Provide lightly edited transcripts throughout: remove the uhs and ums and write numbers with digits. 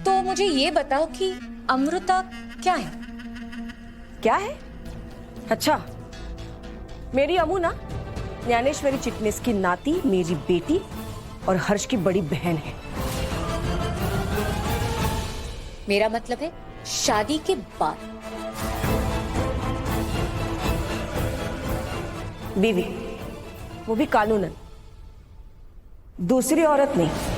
तो मुझे ये बताओ कि अमृता क्या है? क्या है? अच्छा, मेरी अमू ना ज्ञानेश्वरी चिटनिस की नाती, मेरी बेटी और हर्ष की बड़ी बहन है। मेरा मतलब है शादी के बाद। बीवी, वो भी कानूनन, दूसरी औरत नहीं।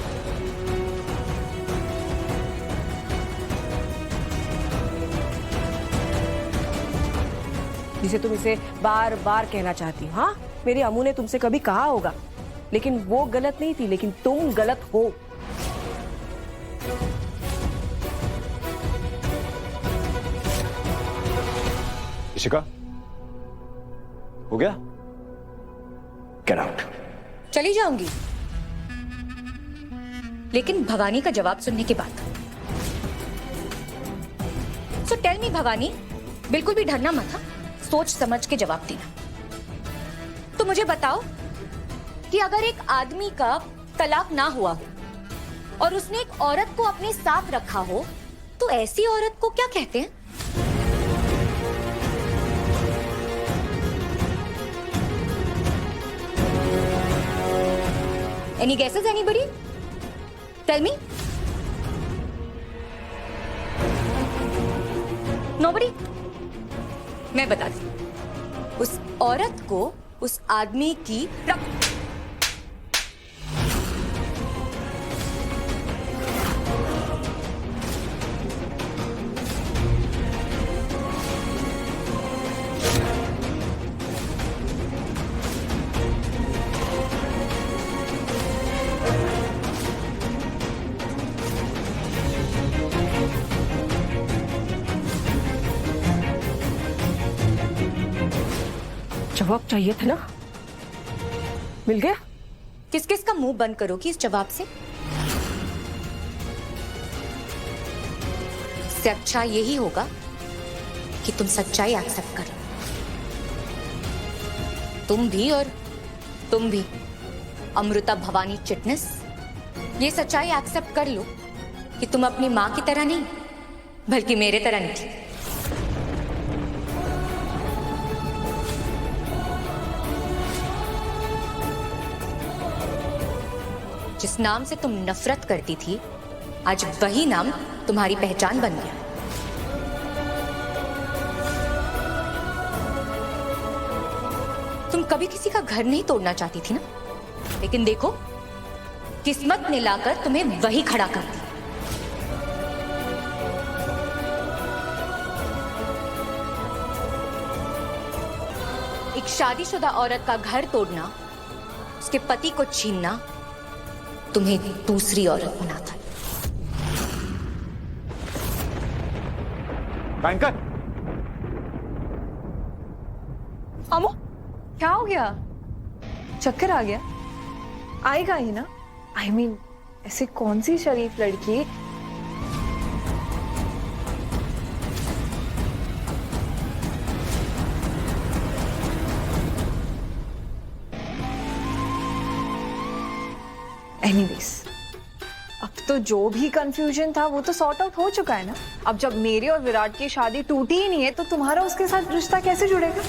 जिसे तुम इसे बार बार कहना चाहती हो। हाँ, मेरी अमू ने तुमसे कभी कहा होगा, लेकिन वो गलत नहीं थी, लेकिन तुम गलत हो। इशिका, हो गया? Get out. चली जाऊंगी, लेकिन भवानी का जवाब सुनने के बाद। सो टेल मी भवानी, बिल्कुल भी डरना मत था, सोच समझ के जवाब देना। तो मुझे बताओ कि अगर एक आदमी का तलाक ना हुआ हो और उसने एक औरत को अपने साथ रखा हो, तो ऐसी औरत को क्या कहते हैं? Any guesses, anybody? Tell me. Nobody? मैं बताती हूँ। उस औरत को उस आदमी की जवाब चाहिए था ना, मिल गया। किस किस का मुंह बंद करोगी इस जवाब से? इससे अच्छा यही होगा कि तुम सच्चाई एक्सेप्ट करो। तुम भी और तुम भी, अमृता भवानी चिटनिस, ये सच्चाई एक्सेप्ट कर लो कि तुम अपनी मां की तरह नहीं, बल्कि मेरे तरह निकली। जिस नाम से तुम नफरत करती थी, आज वही नाम तुम्हारी पहचान बन गया। तुम कभी किसी का घर नहीं तोड़ना चाहती थी ना, लेकिन देखो, किस्मत ने लाकर तुम्हें वही खड़ा कर दिया। एक शादीशुदा औरत का घर तोड़ना, उसके पति को छीनना, तुम्हें दूसरी औरत बनाता है। बैंकर, अमो, क्या हो गया? चक्कर आ गया? आएगा ही ना। I mean, ऐसे कौन सी शरीफ लड़की एनीवेज, अब तो जो भी कंफ्यूजन था वो तो सॉर्ट आउट हो चुका है ना। अब जब मेरी और विराट की शादी टूटी ही नहीं है, तो तुम्हारा उसके साथ रिश्ता कैसे जुड़ेगा?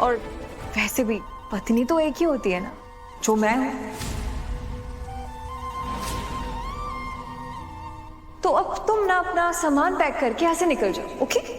और वैसे भी पत्नी तो एक ही होती है ना, जो मैं हूं। तो अब तुम ना अपना सामान पैक करके यहाँ से निकल जाओ, ओके?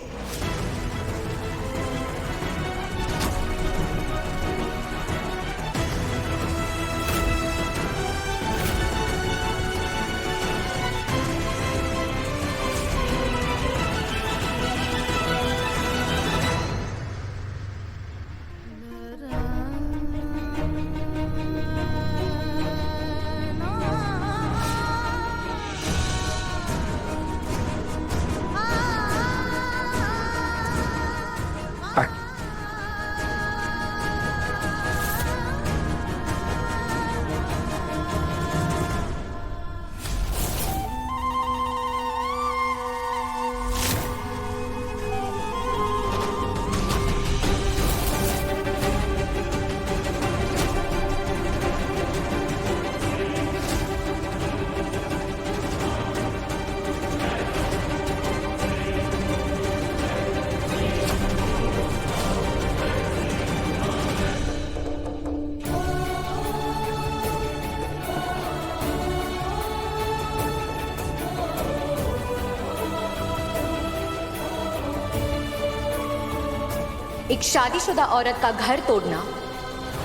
एक शादीशुदा औरत का घर तोड़ना,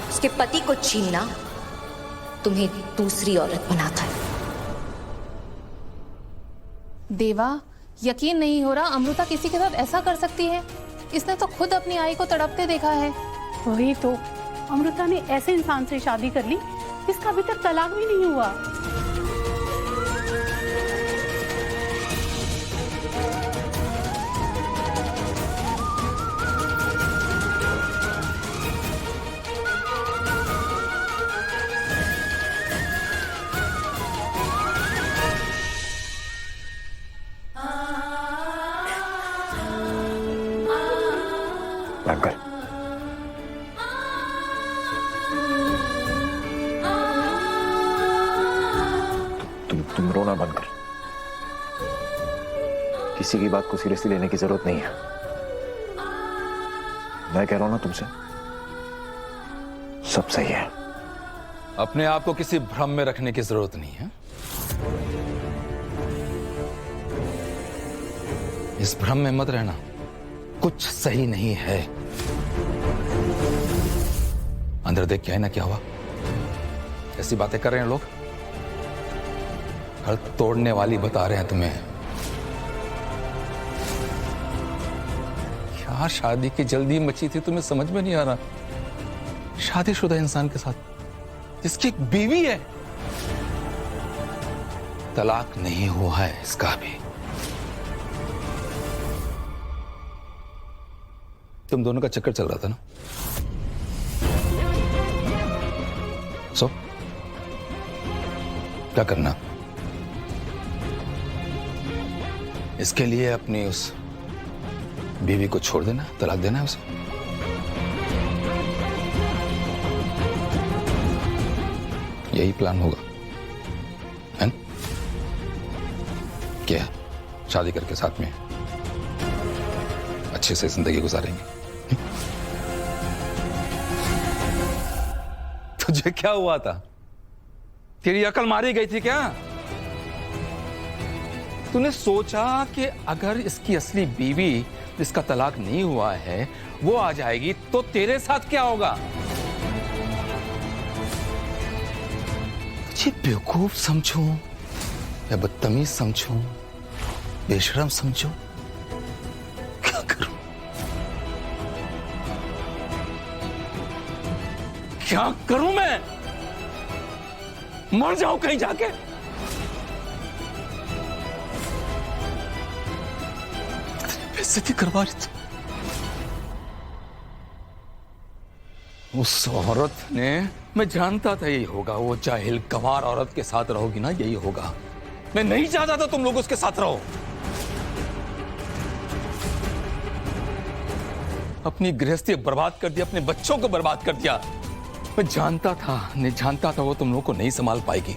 उसके पति को छीनना तुम्हें दूसरी औरत बनाता है। देवा, यकीन नहीं हो रहा अमृता किसी के साथ ऐसा कर सकती है। इसने तो खुद अपनी आई को तड़पते देखा है। वही तो, अमृता ने ऐसे इंसान से शादी कर ली जिसका अभी तक तलाक भी नहीं हुआ। बंद कर। तुम रोना बंद कर। किसी की बात को सीरियसली लेने की जरूरत नहीं है। मैं कह रहा हूं ना तुमसे, सब सही है। अपने आप को किसी भ्रम में रखने की जरूरत नहीं है। इस भ्रम में मत रहना, कुछ सही नहीं है। अंदर देख के आए ना क्या हुआ। ऐसी बातें कर रहे हैं लोग, घर तोड़ने वाली बता रहे हैं तुम्हें। क्या शादी की जल्दी मची थी, तुम्हें समझ में नहीं आ रहा। शादीशुदा इंसान के साथ जिसकी एक बीवी है, तलाक नहीं हुआ है इसका भी। तुम दोनों का चक्कर चल रहा था ना। सो क्या करना, इसके लिए अपनी उस बीवी को छोड़ देना, तलाक देना है उसे। यही प्लान होगा, है ना? क्या शादी करके साथ में अच्छे से जिंदगी गुजारेंगे। तुझे क्या हुआ था? तेरी अकल मारी गई थी क्या? तूने सोचा कि अगर इसकी असली बीवी जिसका तलाक नहीं हुआ है वो आ जाएगी तो तेरे साथ क्या होगा? तुझे बेवकूफ समझूं या बदतमीज समझूं, बेशरम समझूं, क्या करूं? क्या करूं मैं? मर जाऊं कहीं जाके? बेइज्जती करवा रही थी। उस औरत ने, मैं जानता था यही होगा, वो जाहिल गंवार औरत के साथ रहोगी ना, यही होगा। मैं नहीं चाहता था तुम लोग उसके साथ रहो। अपनी गृहस्थी बर्बाद कर दिया, अपने बच्चों को बर्बाद कर दिया। मैं जानता था वो तुम लोग को नहीं संभाल पाएगी,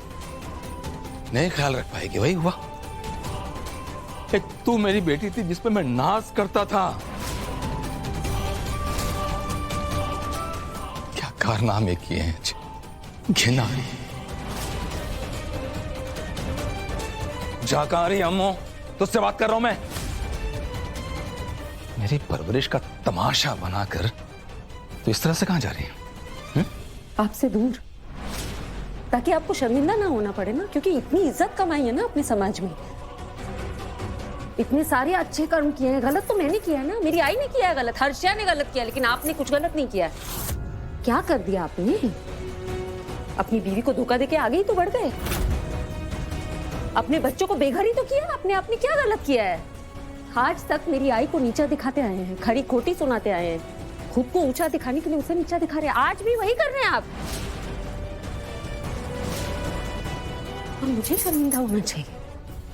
नहीं ख्याल रख पाएगी। वही हुआ। एक तू मेरी बेटी थी जिस पे मैं नाज करता था। क्या कारनामे किए हैं, घिना। जा कहां रही अम्मो? तुझसे बात कर रहा हूं मैं। मेरी परवरिश का तमाशा बनाकर तो इस तरह से कहां जा रही है? आपसे दूर, ताकि आपको शर्मिंदा ना होना पड़े ना, क्योंकि इतनी इज्जत कमाई है ना अपने समाज में। इतने सारे अच्छे कर्म किए हैं। गलत तो मैंने किया है ना, मेरी आई ने किया है गलत, हर्षिया ने गलत किया, लेकिन आपने कुछ गलत नहीं किया। क्या कर दिया आपने? अपनी बीवी को धोखा देके आगे ही तो बढ़ गए। अपने बच्चों को बेघर ही तो किया आपने। आपने क्या गलत किया है? आज तक मेरी आई को नीचा दिखाते आए हैं, खरी खोटी सुनाते आए हैं, खुद को ऊंचा दिखाने के लिए उसे नीचा दिखा रहे हैं। आज भी वही कर रहे हैं आप। और मुझे शर्मिंदा होना चाहिए,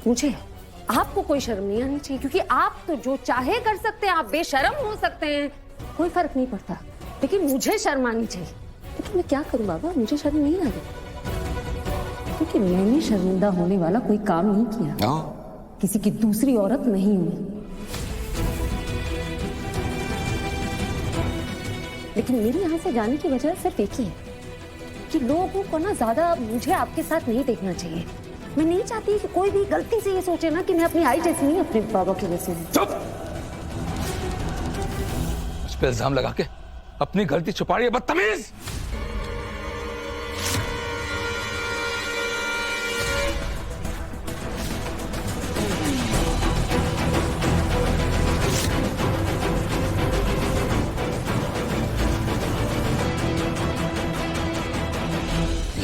मुझे। आपको कोई शर्म नहीं आनी चाहिए, क्योंकि आप तो जो चाहे कर सकते हैं, आप बेशर्म हो सकते हैं, कोई फर्क नहीं पड़ता, लेकिन मुझे शर्म आनी चाहिए। लेकिन मैं क्या करूं बाबा, मुझे शर्म नहीं आ रही, क्योंकि मैंने शर्मिंदा होने वाला कोई काम नहीं किया, किसी की दूसरी औरत नहीं हुई। लेकिन मेरी यहाँ से जाने की वजह सिर्फ एक ही है कि लोगों को ना ज्यादा मुझे आपके साथ नहीं देखना चाहिए। मैं नहीं चाहती कि कोई भी गलती से ये सोचे ना कि मैं अपनी आई जैसी नहीं, अपने बाबा की जैसी हूँ। पे इल्जाम लगा के अपनी गलती छुपा रही है, बदतमीज।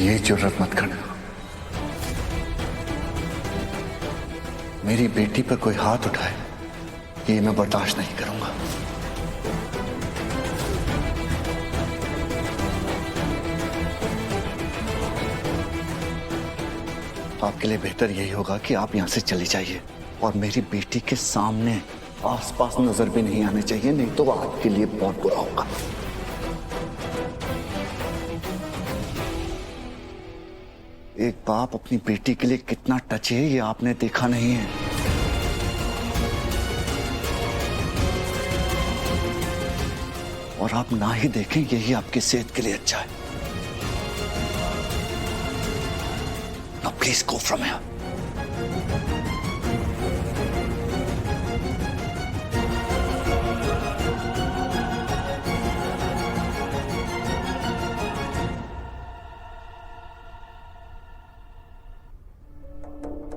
ये जुर्रत मत करना। मेरी बेटी पर कोई हाथ उठाए ये मैं बर्दाश्त नहीं करूंगा। आपके लिए बेहतर यही होगा कि आप यहां से चली जाइए और मेरी बेटी के सामने आसपास नजर भी नहीं आने चाहिए, नहीं तो आपके लिए बहुत बुरा होगा। एक बाप अपनी बेटी के लिए कितना टच है ये आपने देखा नहीं है। और आप ना ही देखें यही आपकी सेहत के लिए अच्छा है। Now please go from here.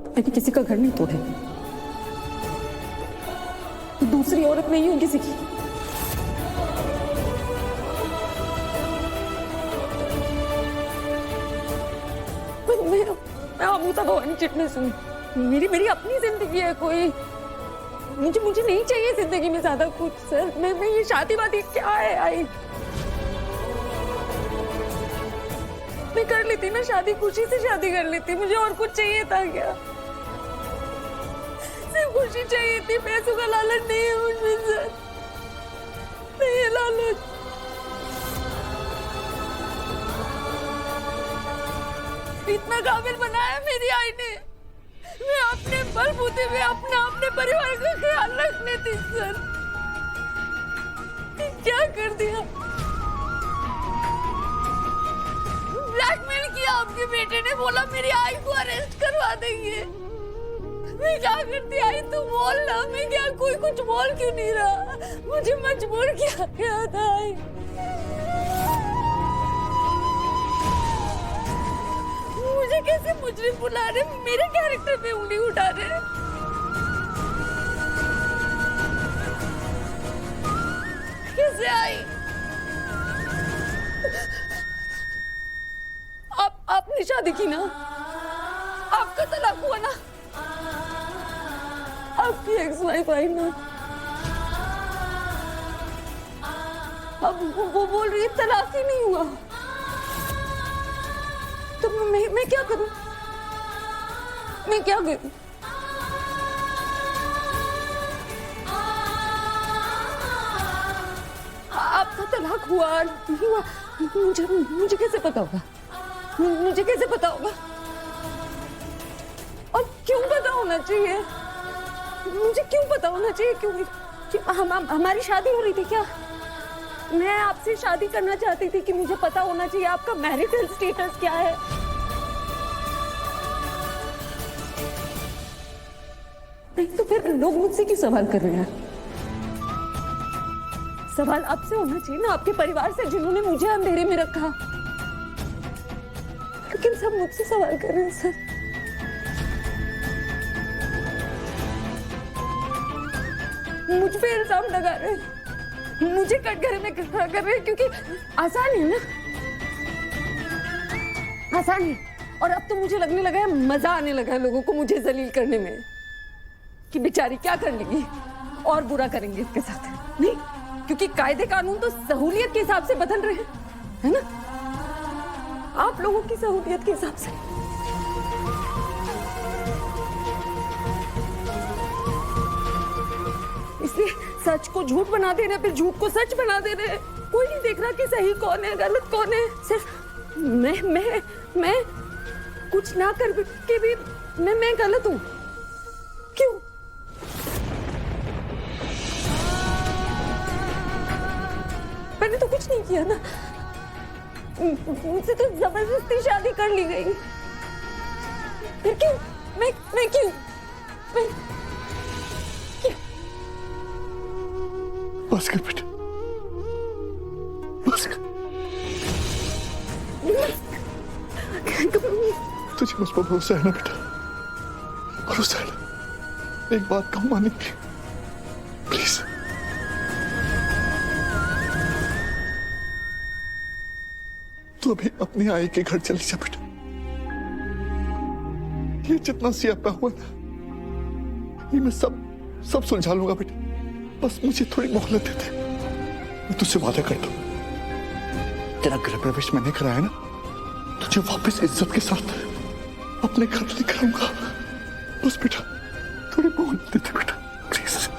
मैंने किसी का घर नहीं तोड़ा, दूसरी औरत नहीं हूं किसी की। मैं अमृता भवानी चिटनेस हूँ। मेरी अपनी जिंदगी है कोई। मुझे नहीं चाहिए जिंदगी में ज्यादा कुछ सर। मैं ये शादी वादी क्या है आई। मैं कर लेती ना शादी, खुशी से शादी कर लेती। मुझे और कुछ चाहिए था क्या? सिर्फ खुशी चाहिए थी, पैसों का लालच नहीं है मुझमें सर। नहीं है लालच। इतना काबिल बनाया मेरी आई ने। मैं अपने बलबूते में अपने परिवार का ख्याल रखने थी सर। क्या कर दिया? ब्लैकमेल किया आपके बेटे ने, बोला मेरी आई को अरेस्ट करवा देंगे। मैं क्या करती आई, तू बोल ना। मैं क्या, कोई कुछ बोल क्यों नहीं रहा? मुझे मजबूर किया गया था आई। मुझे कैसे मुजरिम बुला रहे, मेरे कैरेक्टर पे उंगली उठा रहे। कैसे आई? आपने शादी की ना, आपका तलाक हुआ ना, आपकी एक्स वाइफ आई ना, अब वो बोल रही है तलाक ही नहीं हुआ। तो मैं क्या करूं? मैं क्या करूं? आपका तलाक हुआ नहीं हुआ, मुझे कैसे पता होगा? मुझे कैसे पता होगा? और क्यों पता होना चाहिए? मुझे क्यों पता होना चाहिए? क्यों हमारी शादी हो रही थी क्या? मैं आपसे शादी करना चाहती थी कि मुझे पता होना चाहिए आपका मैरिटल स्टेटस क्या है। नहीं तो फिर लोग मुझसे क्यों सवाल कर रहे हैं? सवाल आपसे होना चाहिए ना, आपके परिवार से जिन्होंने मुझे अंधेरे में रखा। लेकिन सब मुझसे सवाल कर रहे हैं सर। मुझ पे इल्जाम लगा रहे हैं, मुझे कटघरे में खड़ा कर रहे हैं, क्योंकि आसान है ना, आसान है। और अब तो मुझे लगने लगा है, मजा आने लगा है लोगों को मुझे जलील करने में, कि बेचारी क्या कर लेगी और बुरा करेंगे इसके साथ। नहीं, क्योंकि कायदे कानून तो सहूलियत के हिसाब से बदल रहे हैं, है ना? आप लोगों की सहूलियत के हिसाब से। इसलिए सच को झूठ बना दे रहे, फिर झूठ को सच बना दे रहे। कोई नहीं देख रहा कि सही कौन है, गलत कौन है। सिर्फ मैं कुछ ना कर के भी मैं गलत हूं। क्यों? मैंने तो कुछ नहीं किया ना, मुझसे तो जबरदस्ती शादी कर ली गई। फिर क्यों? मैं क्यों? बस कर बेटा, तुझे मुझ पर भरोसा है ना बेटा? भरोसा है ना? एक बात कहूं मानेंगे प्लीज? तू अभी अपनी आई के घर चली जा बेटा। ये जितना सियापा हुआ ना, ये मैं सब सुलझा लूंगा बेटा। बस मुझे थोड़ी मोहलत दे दे। मैं तुझसे वादा करता हूं, तेरा गृह प्रवेश मैंने कराया ना, तुझे वापस इज्जत के साथ अपने घर लेकर आऊंगा। बस बेटा थोड़ी मोहलत दे दे बेटा प्लीज।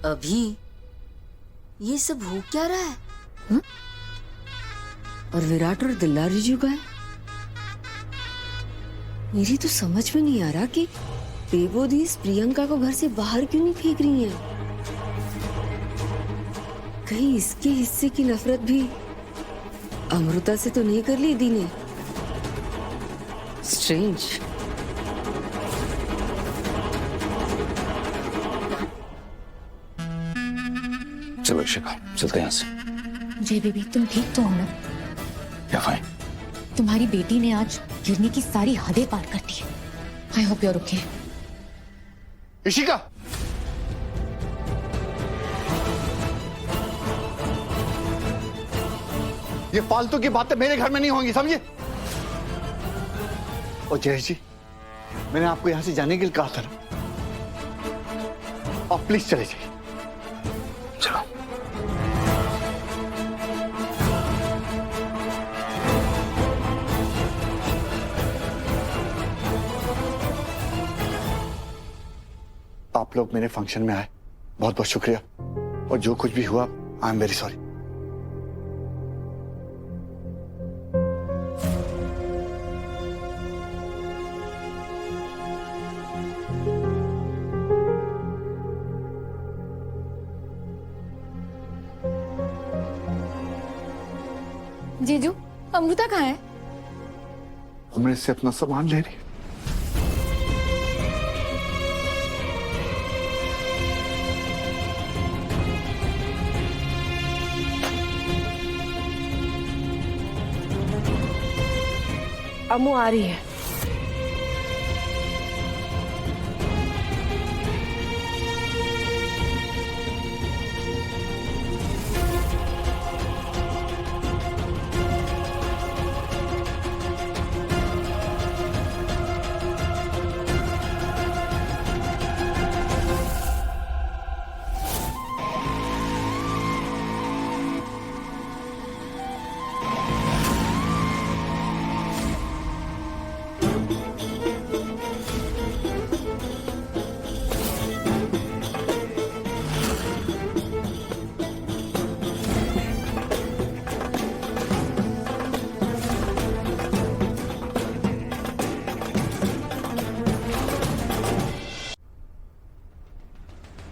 अभी ये सब हो क्या रहा है? हुँ? और विराट और दिल्लारी जी गए। मेरी तो समझ में नहीं आ रहा कि बेबोधी इस प्रियंका को घर से बाहर क्यों नहीं फेंक रही हैं? कहीं इसके हिस्से की नफरत भी अमृता से तो नहीं कर ली दी ने? स्ट्रेंज। चलो इशिका, चलते हैं यहाँ से। जय बेबी, तुम ठीक तो हो ना? या फाइन। तुम्हारी बेटी ने आज गिरने की सारी हदें पार कर दी है। I hope you are okay. Ishika, ये फालतू की बातें मेरे घर में नहीं होंगी, समझे? और जयेश जी, मैंने आपको यहां से जाने के लिए कहा था ना, आप प्लीज चले जाइए। चलो। आप लोग मेरे फंक्शन में आए, बहुत बहुत शुक्रिया। और जो कुछ भी हुआ, आई एम वेरी सॉरी। जीजू, अमृता कहाँ है? मेरे से अपना सामान ले रही है। अम्मू आ रही है।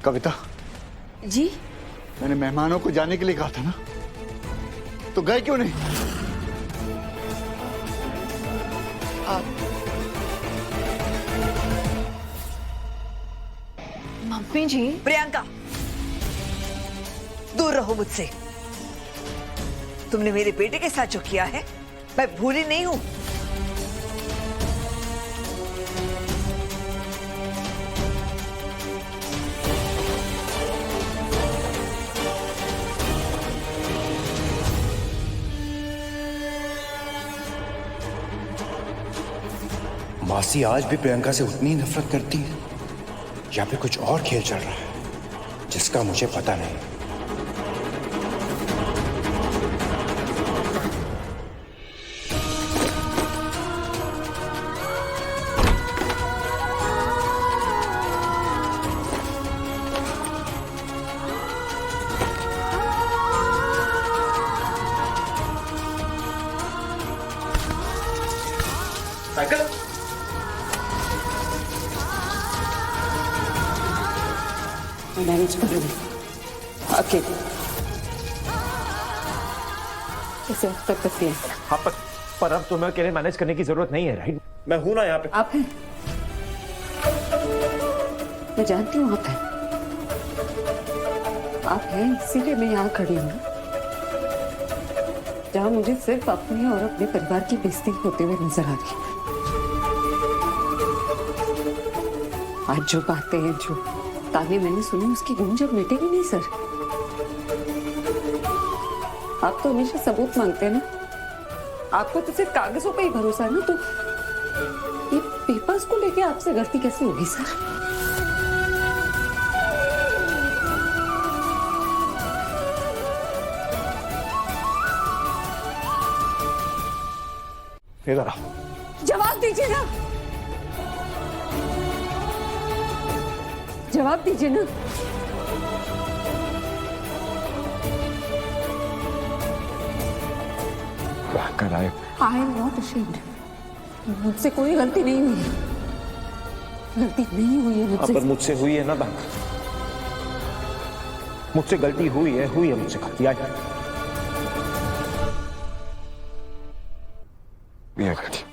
कविता जी, मैंने मेहमानों को जाने के लिए कहा था ना, तो गए क्यों नहीं? मम्मी जी। प्रियंका, दूर रहो मुझसे। तुमने मेरे बेटे के साथ जो किया है, मैं भूली नहीं हूं। मासी आज भी प्रियंका से उतनी ही नफरत करती है, या फिर कुछ और खेल चल रहा है जिसका मुझे पता नहीं। मैं मैनेज कर लूंगी अकेले। इसे अब तक करती है। हाँ पर अब तुम्हें अकेले मैनेज करने की जरूरत नहीं है, राइट? मैं हूं ना यहाँ पे। आप हैं, मैं जानती हूँ आप हैं, आप हैं इसीलिए मैं यहाँ खड़ी हूँ जहाँ मुझे सिर्फ अपने और अपने परिवार की बेइज्जती होते हुए नजर आ रही है। आज जो बातें हैं, जो ताने मैंने सुनी, उसकी गूंज अब मिटेगी नहीं सर। आप तो हमेशा सबूत मांगते हैं ना, आपको तो सिर्फ कागजों पे ही भरोसा है ना, तो ये पेपर्स को लेके आपसे गलती कैसे होगी सर? इधर आओ। जवाब दीजिए ना, जवाब दीजिए ना। कर आए। I am not ashamed. मुझसे कोई गलती नहीं हुई है, गलती नहीं हुई है मुझसे। पर मुझसे हुई है ना बैंक, मुझसे गलती हुई है मुझसे गलती। आज ये गलती